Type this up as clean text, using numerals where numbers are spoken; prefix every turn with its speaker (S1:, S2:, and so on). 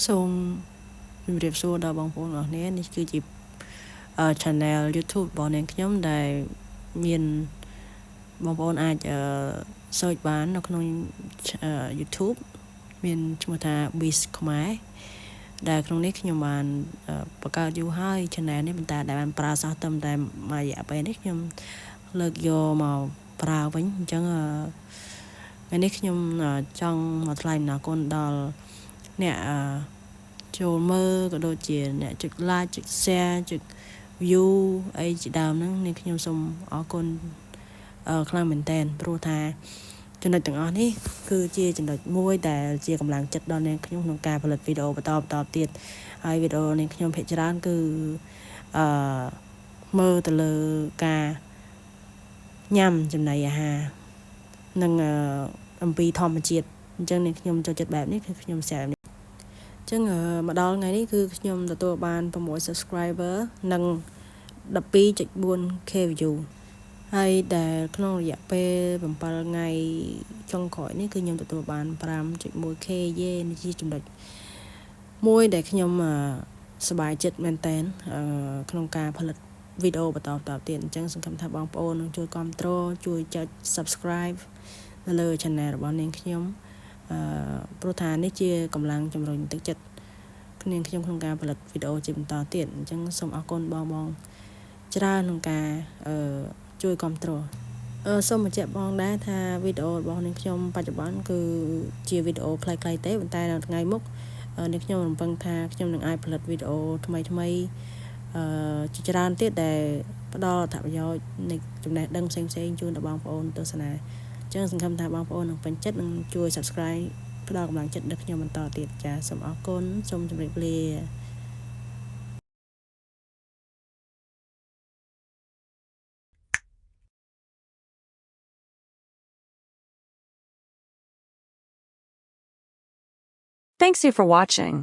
S1: សូមជម្រាបសួរដល់បងប្អូនអរគ្នានេះគឺជា channel YouTube របស់នាងខ្ញុំដែលមានបងប្អូនអាចsearch បាននៅក្នុង YouTube មានឈ្មោះថា Biz ខ្មែរដែលក្នុងនេះខ្ញុំបានបង្កើតយូរហើយ channel នេះប៉ុន្តែដែលបានប្រើសោះត្រឹមតែមួយរយៈពេលនេះខ្ញុំលើកយកមកប្រើវិញអញ្ចឹងថ្ងៃនេះខ្ញុំចង់មកថ្លែងអំណរគុណដល់អ្នកចូលមើលក៏ដូចជាអ្នកចុច like ចុច share ចុច view អីជាដើមហ្នឹងនាងខ្ញុំសូមអរគុណខ្លាំងមែនតើព្រោះថាចំណុចទាំងអស់នេះគឺជាចំណុចមួយដែលជាកម្លាំងចិត្តដល់នាងខ្ញុំក្នុងការផលិតវីដេអូបន្តទៀតហើយវីដេអូនាងខ្ញុំភាគច្រើនគឺមើលទៅលើការញ៉ាំចំណីអាហារនិងអំពីធម្មជាតិអញ្ចឹងនាងខ្ញុំចូលចិត្តបែបនេះគឺខ្ញុំ share អញ្ចឹងមកដល់ថ្ងៃនេះគឺខ្ញុំទទួលបាន6 subscriber និង 12.4k view ហើយដែលក្នុងរយៈពេល7ថ្ងៃចុងក្រោយនេះគឺខ្ញុំទទួលបាន 5.1k យេនេះជាចំណុចមួយដែលខ្ញុំសប្បាយចិត្តមែនតើក្នុងការផលិតវីដេអូបន្តទៀតអញ្ចឹងសង្ឃឹមថាបងប្អូននឹងជួយគាំទ្រជួយចុច subscribe នៅលើ channel របស់នាងខ្ញុំព្រោះថានេះជាកម្លាំងជំរុញទឹកចិត្តនាងខ្ញុំក្នុងការផលិតវីដេអូជាបន្តទៀតអញ្ចឹងសូមអរគុណបងច្រើនក្នុងការជួយគាំទ្រសូមបញ្ជាក់បងដែរថាវីដេអូរបស់នាងខ្ញុំបច្ចុប្បន្នគឺជាវីដេអូខ្លីៗទេប៉ុន្តែនៅថ្ងៃមុខនាងខ្ញុំរំពឹងថាខ្ញុំនឹងអាចផលិតវីដេអូថ្មីជាច្រើនទៀតដែលផ្ដល់អត្ថប្រយោជន៍នៃចំណេះដឹងផ្សេងៗជូនដល់បងប្អូនទស្សនាអញ្ចឹងសង្ឃឹមថាបងប្អូននឹងពេញចិត្តនិងជួយ subscribe ផ្ដល់កម្លាំងចិត្តដល់ខ្ញុំបន្តទៀតចា៎សូមអរគុណសូមជម្រាបលា
S2: Thanks you for watching.